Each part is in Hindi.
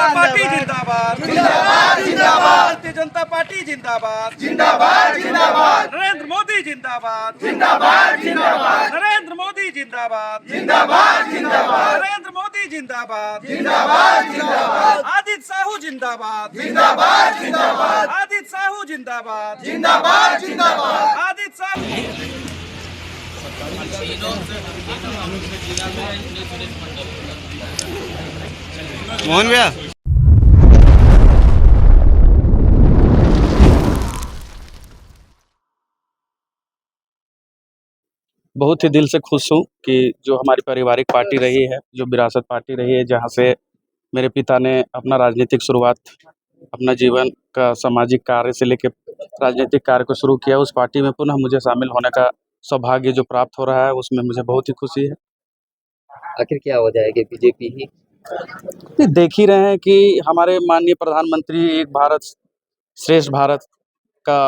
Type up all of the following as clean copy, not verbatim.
जनता पार्टी जिंदाबाद, जिंदाबाद जिंदाबाद भारतीय जनता पार्टी जिंदाबाद, जिंदाबाद जिंदाबाद नरेंद्र मोदी जिंदाबाद, जिंदाबाद जिंदाबाद नरेंद्र मोदी जिंदाबाद, जिंदाबाद जिंदाबाद नरेंद्र मोदी जिंदाबाद, जिंदाबाद जिंदाबाद आदित्य साहू जिंदाबाद, जिंदाबाद जिंदाबाद आदित्य साहू जिंदाबाद, जिंदाबाद जिंदाबाद आदित्य साहू। मोहन भैया बहुत ही दिल से खुश हूँ कि जो हमारी पारिवारिक पार्टी रही है, जो विरासत पार्टी रही है, जहाँ से मेरे पिता ने अपना राजनीतिक शुरुआत, अपना जीवन का सामाजिक कार्य से लेकर राजनीतिक कार्य को शुरू किया, उस पार्टी में पुनः मुझे शामिल होने का सौभाग्य जो प्राप्त हो रहा है, उसमें मुझे बहुत ही खुशी है। आखिर क्या हो जाएगी बीजेपी ही? देख ही रहे हैं कि हमारे माननीय प्रधानमंत्री एक भारत श्रेष्ठ भारत का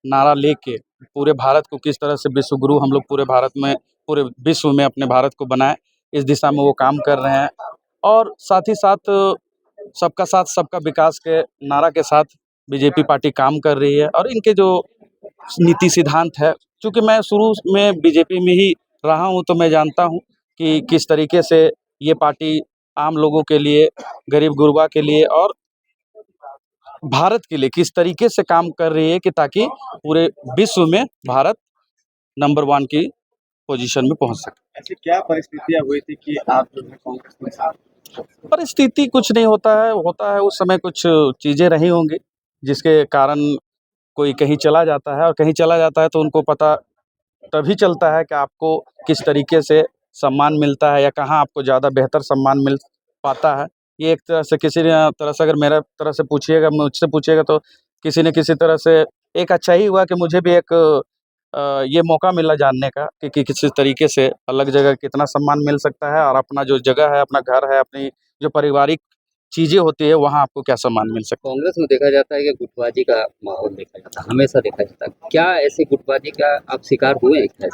नारा लेके पूरे भारत को किस तरह से विश्व गुरु हम लोग पूरे भारत में, पूरे विश्व में अपने भारत को बनाए, इस दिशा में वो काम कर रहे हैं। और साथ ही साथ सबका साथ सबका विकास के नारा के साथ बीजेपी पार्टी काम कर रही है। और इनके जो नीति सिद्धांत है, चूँकि मैं शुरू में बीजेपी में ही रहा हूँ, तो मैं जानता हूँ कि किस तरीके से ये पार्टी आम लोगों के लिए, गरीब गुरबा के लिए और भारत के लिए किस तरीके से काम कर रही है कि ताकि पूरे विश्व में भारत नंबर 1 की पोजीशन में पहुंच सके। ऐसी क्या परिस्थितियां हुई थी कि आप जो है कांग्रेस में साथ? परिस्थिति कुछ नहीं होता है उस समय कुछ चीज़ें रही होंगी जिसके कारण कोई कहीं चला जाता है, और कहीं चला जाता है तो उनको पता तभी चलता है कि आपको किस तरीके से सम्मान मिलता है या कहाँ आपको ज़्यादा बेहतर सम्मान मिल पाता है। ये एक तरह से किसी तरह से अगर मेरा तरह से पूछिएगा, मुझसे पूछिएगा, तो किसी न किसी तरह से एक अच्छा ही हुआ कि मुझे भी एक ये मौका मिला जानने का कि किस तरीके से अलग जगह कितना सम्मान मिल सकता है, और अपना जो जगह है, अपना घर है, अपनी जो पारिवारिक चीज़ें होती है, वहाँ आपको क्या सम्मान मिल सकता है। कांग्रेस में देखा जाता है कि गुटबाजी का माहौल देखा जाता है, हमेशा देखा जाता है। क्या ऐसे गुटबाजी का आप शिकार हुए हैं क्या?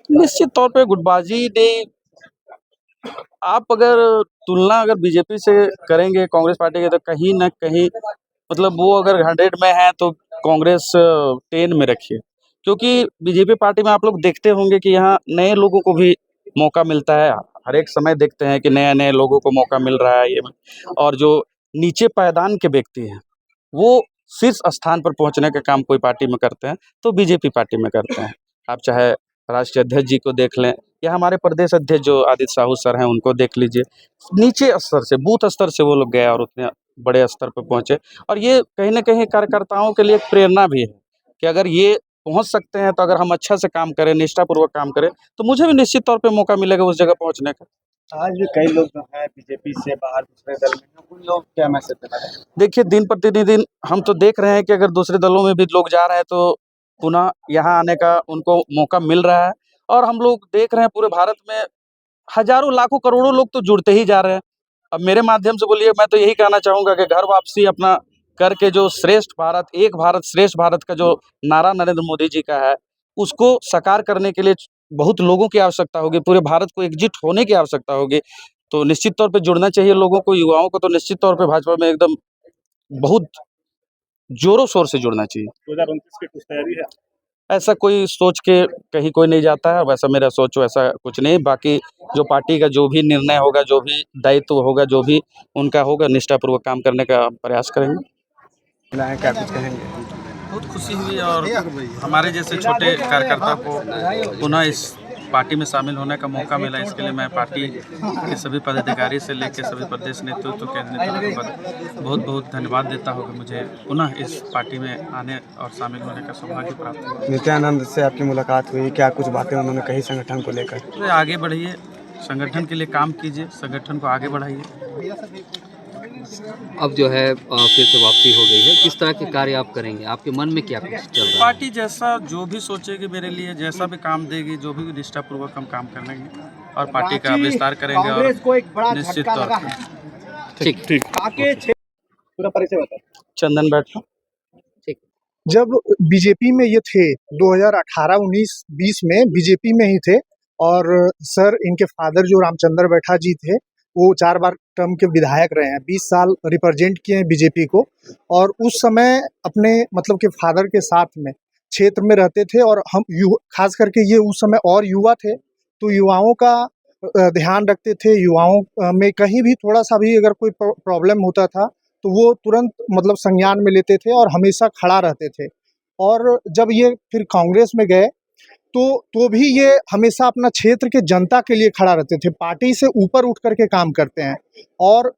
निश्चित तौर पे गुटबाजी ने, आप अगर तुलना अगर बीजेपी से करेंगे कांग्रेस पार्टी के, तो कहीं न कहीं मतलब वो अगर 100 में है तो कांग्रेस 10 में रखिए। क्योंकि बीजेपी पार्टी में आप लोग देखते होंगे कि यहाँ नए लोगों को भी मौका मिलता है। हर एक समय देखते हैं कि नए-नए लोगों को मौका मिल रहा है ये, और जो नीचे पायदान के व्यक्ति हैं, वो शीर्ष स्थान पर पहुँचने का काम कोई पार्टी में करते हैं, तो बीजेपी पार्टी में करते हैं। आप चाहे राष्ट्रीय अध्यक्ष जी को देख लें या हमारे प्रदेश अध्यक्ष जो आदित्य साहू सर हैं, उनको देख लीजिए। नीचे स्तर से, बूथ स्तर से वो लोग गए और उतने बड़े स्तर पर पहुँचे। और ये कहीं न कहीं कार्यकर्ताओं के लिए एक प्रेरणा भी है कि अगर ये पहुँच सकते हैं, तो अगर हम अच्छा से काम करें, निष्ठापूर्वक काम करें, तो मुझे भी निश्चित तौर पे मौका मिलेगा उस जगह पहुँचने का। आज भी कई लोग जो है बीजेपी से बाहर दूसरे दल में हैं, उन लोग क्या मैसेज देना चाहेंगे? देखिए, दिन प्रतिदिन हम तो देख रहे हैं कि अगर दूसरे दलों में भी लोग जा रहे हैं, तो पुनः यहाँ आने का उनको मौका मिल रहा है। और हम लोग देख रहे हैं पूरे भारत में हज़ारों, लाखों, करोड़ों लोग तो जुड़ते ही जा रहे हैं। अब मेरे माध्यम से बोलिए, मैं तो यही कहना चाहूँगा कि घर वापसी अपना करके जो श्रेष्ठ भारत, एक भारत श्रेष्ठ भारत का जो नारा नरेंद्र मोदी जी का है, उसको साकार करने के लिए बहुत लोगों की आवश्यकता होगी, पूरे भारत को एकजुट होने की आवश्यकता होगी। तो निश्चित तौर पे जुड़ना चाहिए लोगों को, युवाओं को तो निश्चित तौर पे भाजपा में एकदम बहुत ज़ोरों-शोर से जुड़ना चाहिए। 2029 की कुछ तैयारी है? ऐसा कोई सोच के कहीं कोई नहीं जाता है, वैसा मेरा सोच वैसा कुछ नहीं। बाकी जो पार्टी का जो भी निर्णय होगा, जो भी दायित्व होगा, जो भी उनका होगा, निष्ठापूर्वक काम करने का प्रयास करेंगे। क्या कुछ कहेंगे? बहुत खुशी हुई, और हमारे जैसे छोटे कार्यकर्ता को पुनः इस पार्टी में शामिल होने का मौका मिला, इसके लिए मैं पार्टी के सभी पदाधिकारी से लेकर सभी प्रदेश नेतृत्व के नेतृत्व पर बहुत बहुत धन्यवाद देता हूँ कि मुझे पुनः इस पार्टी में आने और शामिल होने का सौभाग्य प्राप्त हुआ। नित्यानंद से आपकी मुलाकात हुई, क्या कुछ बातें उन्होंने कही संगठन को लेकर? तो आगे बढ़िए, संगठन के लिए काम कीजिए, संगठन को आगे बढ़ाइए। अब जो है फिर से वापसी हो गई है, किस तरह के कार्य आप करेंगे? आपके मन में क्या कुछ चल रहा है? पार्टी जैसा जो भी सोचेगी मेरे लिए, जैसा भी काम देगी, जो भी निष्ठापूर्वक हम काम करेंगे और पार्टी का विस्तार करेंगे, और निश्चित तौर पर ठीक। पूरा परिचय बताएं। चंदन बैठा। जब बीजेपी में ये थे 2018, 19, 20 में बीजेपी में ही थे, और सर इनके फादर जो रामचंद्र बैठा जी थे, वो 4 बार टर्म के विधायक रहे हैं, 20 साल रिप्रेजेंट किए हैं बीजेपी को, और उस समय अपने मतलब के फादर के साथ में क्षेत्र में रहते थे, और हम खास करके ये उस समय और युवा थे, तो युवाओं का ध्यान रखते थे। युवाओं में कहीं भी थोड़ा सा भी अगर कोई प्रॉब्लम होता था तो वो तुरंत मतलब संज्ञान में लेते थे और हमेशा खड़ा रहते थे। और जब ये फिर कांग्रेस में गए तो भी ये हमेशा अपना क्षेत्र के जनता के लिए खड़ा रहते थे, पार्टी से ऊपर उठ करके काम करते हैं। और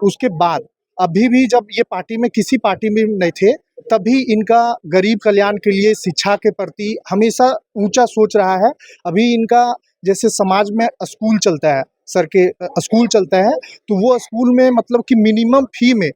उसके बाद अभी भी जब ये पार्टी में किसी पार्टी में नहीं थे, तभी इनका गरीब कल्याण के लिए, शिक्षा के प्रति हमेशा ऊंचा सोच रहा है। अभी इनका जैसे समाज में स्कूल चलता है, स्कूल चलता है, तो वो स्कूल में मतलब कि मिनिमम फी में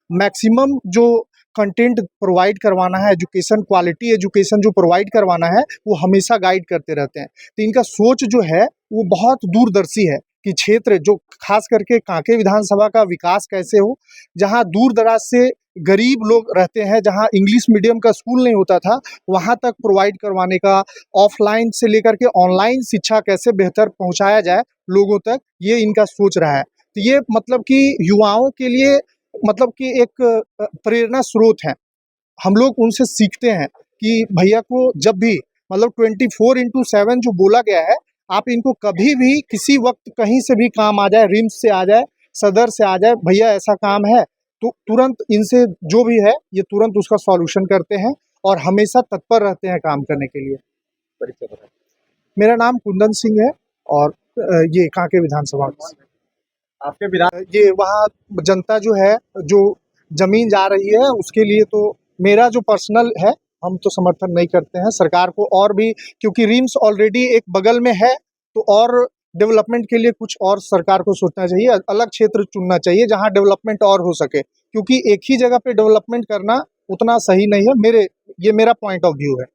मैक्सिमम जो कंटेंट प्रोवाइड करवाना है, एजुकेशन, क्वालिटी एजुकेशन जो प्रोवाइड करवाना है, वो हमेशा गाइड करते रहते हैं। तो इनका सोच जो है वो बहुत दूरदर्शी है कि क्षेत्र जो खास करके कांके विधानसभा का विकास कैसे हो, जहां दूर दराज से गरीब लोग रहते हैं, जहां इंग्लिश मीडियम का स्कूल नहीं होता था, वहां तक प्रोवाइड करवाने का, ऑफलाइन से लेकर के ऑनलाइन शिक्षा कैसे बेहतर पहुंचाया जाए लोगों तक, ये इनका सोच रहा है। तो ये मतलब कि युवाओं के लिए मतलब कि एक प्रेरणा स्रोत है। हम लोग उनसे सीखते हैं कि भैया को जब भी मतलब 24/7 जो बोला गया है, आप इनको कभी भी किसी वक्त कहीं से भी काम आ जाए, रिम्स से आ जाए, सदर से आ जाए, भैया ऐसा काम है, तो तुरंत इनसे जो भी है ये तुरंत उसका सॉल्यूशन करते हैं और हमेशा तत्पर रहते हैं काम करने के लिए। परिचय बताएं। मेरा नाम कुंदन सिंह है और ये कांके विधानसभा आपके विधान ये वहाँ जनता जो है, जो जमीन जा रही है उसके लिए, तो मेरा जो पर्सनल है, हम तो समर्थन नहीं करते हैं सरकार को। और भी क्योंकि रिम्स ऑलरेडी एक बगल में है, तो और डेवलपमेंट के लिए कुछ और सरकार को सोचना चाहिए, अलग क्षेत्र चुनना चाहिए जहां डेवलपमेंट और हो सके, क्योंकि एक ही जगह पे डेवलपमेंट करना उतना सही नहीं है। ये मेरा पॉइंट ऑफ व्यू है।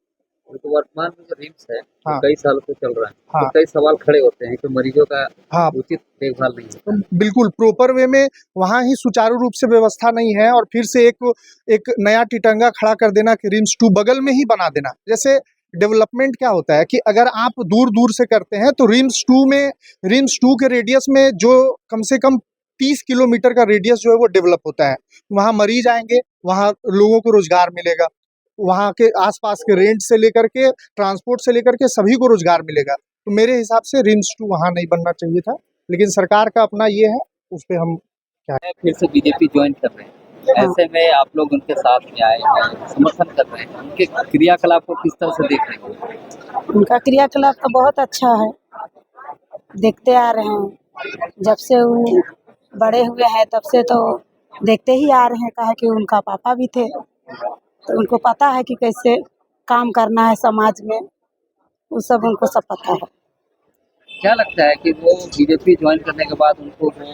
तो वर्तमान में जो रिम्स है हाँ। कई सालों से चल रहा है, हाँ। तो कई सवाल खड़े होते हैं कि मरीजों का हाँ, उचित देखभाल नहीं है। बिल्कुल प्रॉपर वे में वहाँ ही सुचारू रूप से व्यवस्था नहीं है, और फिर से एक नया टिटंगा खड़ा कर देना कि रिम्स 2 बगल में ही बना देना। जैसे डेवलपमेंट क्या होता है कि अगर आप दूर दूर से करते हैं तो रिम्स 2 के रेडियस में जो कम से कम 30 किलोमीटर का रेडियस जो है वो डेवलप होता है। वहाँ मरीज आएंगे, वहाँ लोगों को रोजगार मिलेगा, वहाँ के आसपास के रेंट से लेकर के ट्रांसपोर्ट से लेकर के सभी को रोजगार मिलेगा। तो मेरे हिसाब से रिम्स 2 वहाँ नहीं बनना चाहिए था, लेकिन सरकार का अपना ये है, उस पर हम फिर से बीजेपी ज्वाइन कर रहे हैं, ऐसे में आप लोग उनके साथ में आए हैं, समर्थन कर रहे हैं, उनके क्रियाकलाप को किस तरह से देख रहे हैं? उनका क्रियाकलाप तो बहुत अच्छा है, देखते आ रहे हैं जब से वो बड़े हुए हैं, तब से तो देखते ही आ रहे हैं। कहा कि उनका पापा भी थे, तो उनको पता है कि कैसे काम करना है समाज में, वो सब उनको सब पता है। क्या लगता है कि वो बीजेपी ज्वाइन करने के बाद उनको वो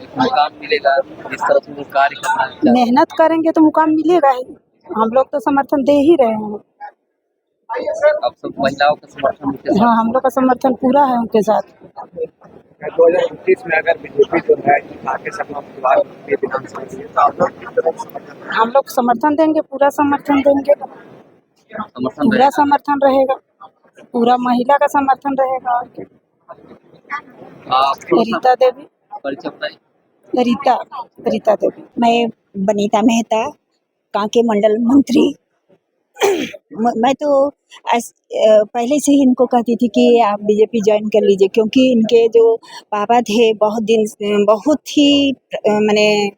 एक मुकाम मिलेगा, जिस तरह से वो कार्य करना है? मेहनत करेंगे तो मुकाम मिलेगा ही, हम लोग तो समर्थन दे ही रहे हैं। अब सब महिलाओं का समर्थन उनके साथ हाँ, हम लोग का समर्थन पूरा है उनके साथ। 2029 में अगर बीजेपी जो है कांके सपा परिवार के विधानसभा के लिए, तो आप लोग किस तरह से समर्थन करेंगे? हम लोग समर्थन देंगे, पूरा समर्थन देंगे, समर्थन पूरा समर्थन रहेगा, पूरा महिला का समर्थन रहेगा। और क्या? आप रीता देवी। परिचय बताइए। रीता देवी। मैं बनीता मेहता, कांके मंडल मंत्री। मैं तो पहले से ही इनको कहती थी कि आप बीजेपी ज्वाइन कर लीजिए, क्योंकि इनके जो पापा थे बहुत ही मैंने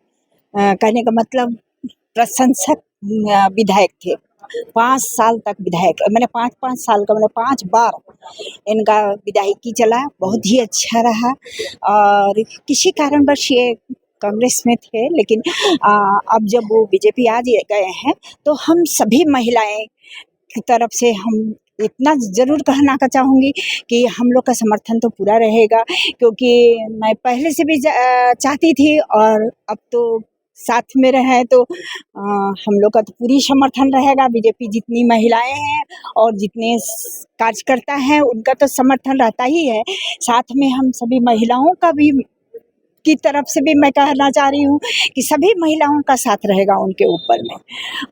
कहने का मतलब प्रशंसक विधायक थे। 5 साल तक विधायक, मैंने 5 साल का, मैंने 5 बार इनका विधायकी चला, बहुत ही अच्छा रहा। और किसी कारणवश ये कांग्रेस में थे, लेकिन अब जब वो बीजेपी आ गए हैं, तो हम सभी महिलाएं की तरफ से हम इतना ज़रूर कहना का चाहूँगी कि हम लोग का समर्थन तो पूरा रहेगा, क्योंकि मैं पहले से भी चाहती थी, और अब तो साथ में रहे तो हम लोग का तो पूरी समर्थन रहेगा। बीजेपी जितनी महिलाएं हैं और जितने कार्यकर्ता हैं, उनका तो समर्थन रहता ही है। साथ में हम सभी महिलाओं का भी की तरफ से भी मैं कहना चाह रही हूँ कि सभी महिलाओं का साथ रहेगा उनके ऊपर में।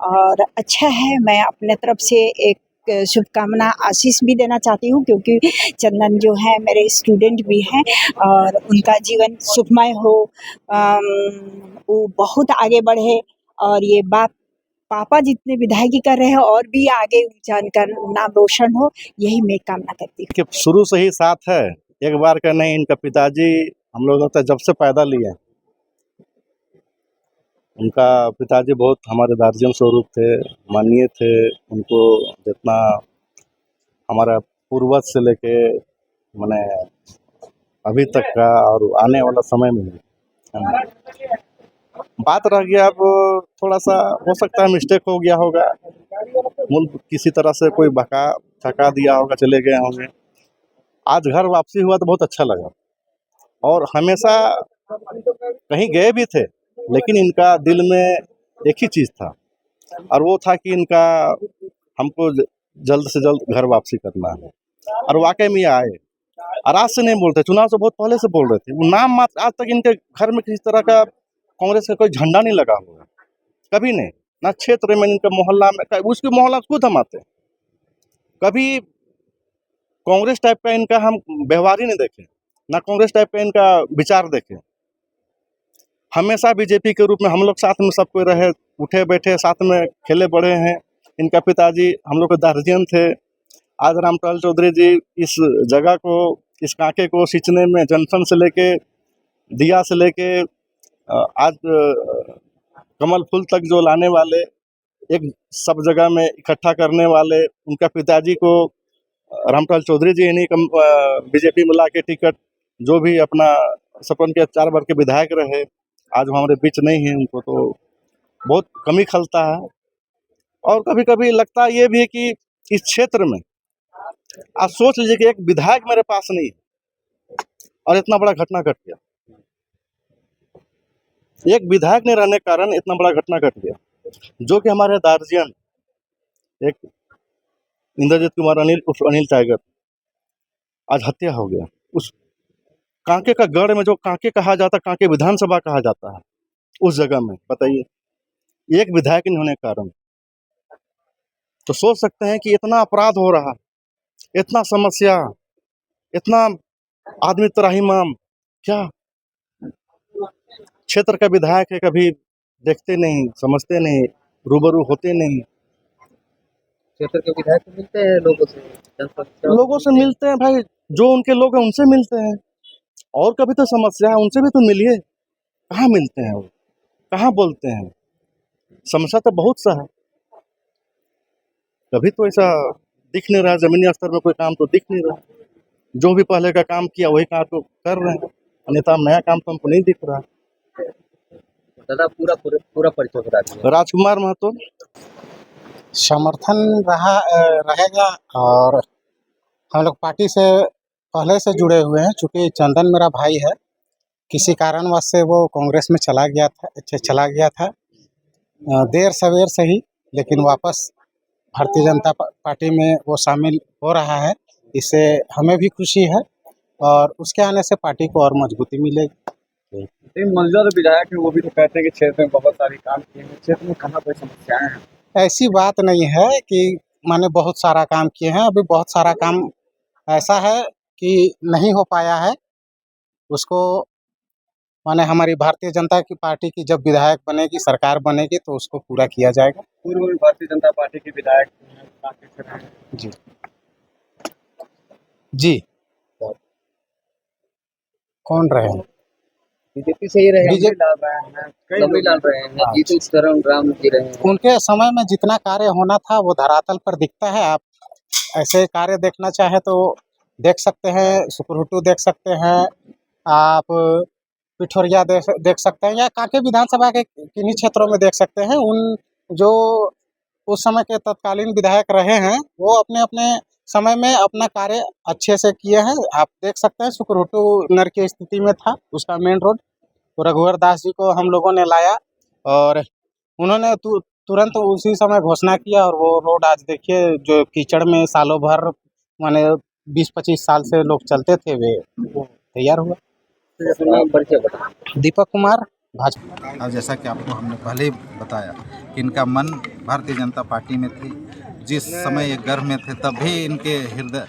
और अच्छा है, मैं अपने तरफ से एक शुभकामना आशीष भी देना चाहती हूँ, क्योंकि चंदन जो है मेरे स्टूडेंट भी हैं और उनका जीवन सुखमय हो, वो बहुत आगे बढ़े और ये बात पापा जितने विधायकी कर रहे हैं और भी आगे जानकर नाम रोशन हो, यही मैं कामना करती हूँ। कि शुरू से ही साथ है, एक बार का नहीं। इनका पिताजी हम लोग तो जब से पैदा लिए, उनका पिताजी बहुत हमारे गार्जियन स्वरूप थे, माननीय थे। उनको जितना हमारा पूर्वज से लेके मैंने अभी तक का और आने वाला समय में भी। बात रह गया, अब थोड़ा सा हो सकता है मिस्टेक हो गया होगा, मुल्क किसी तरह से कोई बका थका दिया होगा, चले गए होंगे। आज घर वापसी हुआ तो बहुत अच्छा लगा, और हमेशा कहीं गए भी थे, लेकिन इनका दिल में एक ही चीज़ था, और वो था कि इनका हमको जल्द से जल्द घर वापसी करना है। और वाकई में ये आए, और आज से नहीं बोलते, चुनाव से बहुत पहले से बोल रहे थे। वो नाम मात्र, आज तक इनके घर में किसी तरह का कांग्रेस का कोई झंडा नहीं लगा हुआ, कभी नहीं, ना क्षेत्र में, इनका मोहल्ला में, उसके मोहल्ला खुद हम आते, कभी कांग्रेस टाइप का इनका हम व्यवहार ही नहीं देखे, ना कांग्रेस टाइप का इनका विचार देखे। हमेशा बीजेपी के रूप में हम लोग साथ में सब कोई रहे, उठे बैठे साथ में खेले बढ़े हैं। इनका पिताजी हम लोग के गार्जियन थे। आज रामपाल चौधरी जी इस जगह को, इस कांके को सींचने में, जंक्शन से लेके, दिया से लेके आज कमल फूल तक जो लाने वाले, एक सब जगह में इकट्ठा करने वाले, उनका पिताजी को रामपाल चौधरी जी इन्हीं बीजेपी में ला के टिकट, जो भी अपना सपन के 4 बार के विधायक रहे, आज वो हमारे बीच नहीं है। उनको तो बहुत कमी खलता है। और कभी कभी लगता ये भी है कि इस क्षेत्र में आप सोच लीजिए कि एक विधायक मेरे पास नहीं है और इतना बड़ा घटना घट गया। एक विधायक नहीं रहने के कारण इतना बड़ा घटना घट गया, जो कि हमारे गार्जियन एक इंद्रजीत कुमार अनिल टाइगर, आज हत्या हो गया। उस कांके का गढ़ में, जो कांके कहा जाता, कांके विधानसभा कहा जाता है, उस जगह में बताइए, एक विधायक नहीं होने के कारण। तो सोच सकते हैं कि इतना अपराध हो रहा, इतना समस्या, इतना आदमी त्राहिमाम, क्या क्षेत्र का विधायक है, कभी देखते नहीं, समझते नहीं, रूबरू होते नहीं। क्षेत्र के विधायक मिलते हैं लोगों से मिलते हैं भाई, जो उनके लोग हैं उनसे मिलते हैं, और कभी तो समस्या है उनसे भी तो मिलिए। कहाँ मिलते हैं वो, कहाँ बोलते हैं? समस्या तो बहुत सा है, कभी तो ऐसा दिख नहीं रहा, जमीनी स्तर में कोई काम तो दिख नहीं रहा। जो भी पहले का काम किया वही काम तो कर रहे हैं, अन्यथा नया काम तो हमको नहीं दिख रहा। दादा पूरा परिचय बता दीजिए। राजकुमार महतो। समर्थन रहेगा, और हम लोग पार्टी से पहले से जुड़े हुए हैं। चूँकि चंदन मेरा भाई है, किसी कारणवश से वो कांग्रेस में चला गया था देर सवेर से ही, लेकिन वापस भारतीय जनता पार्टी में वो शामिल हो रहा है। इससे हमें भी खुशी है, और उसके आने से पार्टी को और मजबूती मिलेगी। मौजूदा विधायक है, वो भी तो कहते हैं कि क्षेत्र में बहुत सारे काम किए हैं, क्षेत्र में कहाँ कोई समस्याएं हैं? ऐसी बात नहीं है कि मैंने बहुत सारा काम किए हैं, अभी बहुत सारा काम ऐसा है कि नहीं हो पाया है। उसको माने हमारी भारतीय जनता की पार्टी की जब विधायक बनेगी, सरकार बनेगी, तो उसको पूरा किया जाएगा। पूर्व में भारतीय जनता पार्टी के विधायक जी जी कौन रहे? बीजेपी से ही रहे, बीजेपी डाल रहे हैं, सभी डाल रहे हैं, जीतू शरण राम जी रहे हैं। उनके समय में जितना कार्य होना था वो धरातल पर दिखता है। आप ऐसे कार्य देखना चाहे तो देख सकते हैं, सुकुरुटू देख सकते हैं, आप पिठोरिया देख सकते हैं, या कांके विधानसभा के किन्हीं क्षेत्रों में देख सकते हैं। उन जो उस समय के तत्कालीन विधायक रहे हैं, वो अपने अपने समय में अपना कार्य अच्छे से किए हैं। आप देख सकते हैं, सुकुरुटू नर की स्थिति में था, उसका मेन रोड, तो रघुवर दास जी को हम लोगों ने लाया, और उन्होंने तुरंत उसी समय घोषणा किया, और वो रोड आज देखिए, जो कीचड़ में सालों भर माने 20-25 साल से लोग चलते थे, वो तैयार हुआ। दीपक कुमार, भाजपा। और जैसा कि आपको हमने पहले ही बताया कि इनका मन भारतीय जनता पार्टी में थी, जिस समय ये गर्भ में थे तब भी इनके हृदय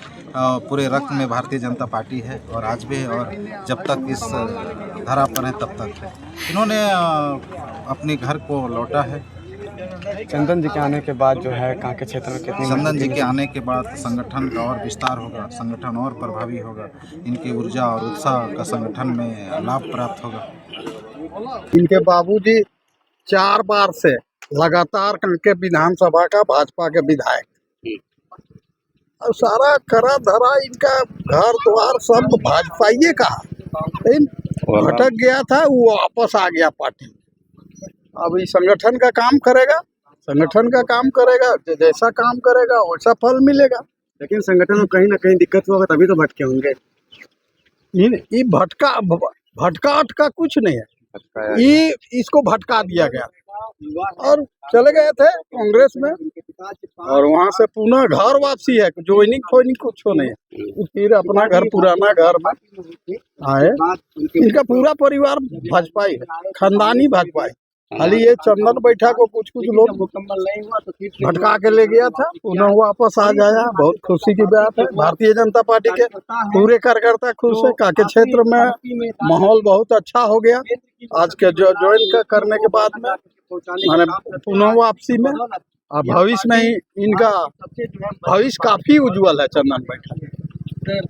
पूरे रक्त में भारतीय जनता पार्टी है और आज भी है और जब तक इस धरा पर है तब तक है। इन्होंने अपने घर को लौटा है। चंदन जी के आने के बाद जो है कांके क्षेत्र में कितनी चंदन जी के आने के बाद संगठन का और विस्तार होगा, संगठन और प्रभावी होगा, इनकी ऊर्जा और उत्साह का संगठन में लाभ प्राप्त होगा। इनके बाबूजी 4 बार से लगातार कांके विधानसभा का भाजपा के विधायक और सारा करा धरा इनका घर द्वार सब भाजपाइये का, लेकिन भटक गया था वो वापस आ गया पार्टी। अब इस संगठन का काम करेगा, संगठन का काम करेगा, जैसा काम करेगा वैसा फल मिलेगा। लेकिन संगठन में कहीं ना कहीं दिक्कत होगा तभी तो भटके होंगे। ये भटका अटका कुछ नहीं है, ये इसको भटका दिया गया और चले गए थे कांग्रेस में और वहां से पुनः घर वापसी है, ज्वाइनिंग फोइनिंग कुछ नहीं है, फिर अपना घर पुराना घर में आए। इनका पूरा परिवार भाजपाई है, खानदानी भाजपाई। खाली ये चंदन बैठा को कुछ लोग मुकम्मल नहीं हुआ तो भटका के ले गया था, पुनः वापस आ गया। बहुत खुशी की बात है। भारतीय जनता पार्टी के पूरे कार्यकर्ता खुश है। कांके क्षेत्र में माहौल बहुत अच्छा हो गया आज के जो ज्वाइन करने के बाद में, माने पुनः वापसी में। और भविष्य में ही इनका भविष्य काफी उज्जवल है चंदन बैठा।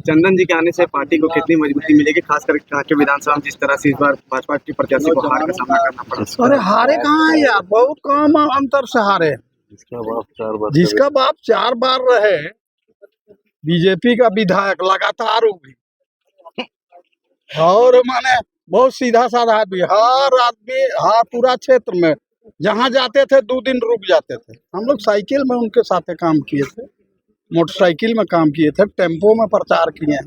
चंदन जी के आने से पार्टी को कितनी मजबूती मिलेगी, खासकर कांके विधानसभा में जिस तरह से इस बार भाजपा के प्रत्याशी को हार का सामना करना पड़ा? अरे हारे कहाँ है यार, बहुत कम अंतर से हारे। जिसका बाप 4 बार रहे बीजेपी का विधायक लगातार भी, और माने बहुत सीधा साधा आदमी, हर आदमी हर पूरा क्षेत्र में जहाँ जाते थे 2 दिन रुक जाते थे। हम लोग साइकिल में उनके साथ काम किए थे, मोटरसाइकिल में काम किए थे, टेम्पो में प्रचार किए हैं।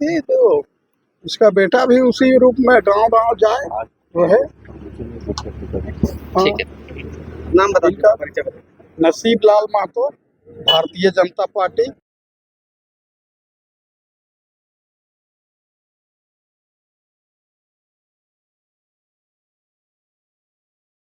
ये तो इसका बेटा भी उसी रूप में गांव जाए वो है। ठीक है, नाम बता, नसीब लाल महतो, भारतीय जनता पार्टी।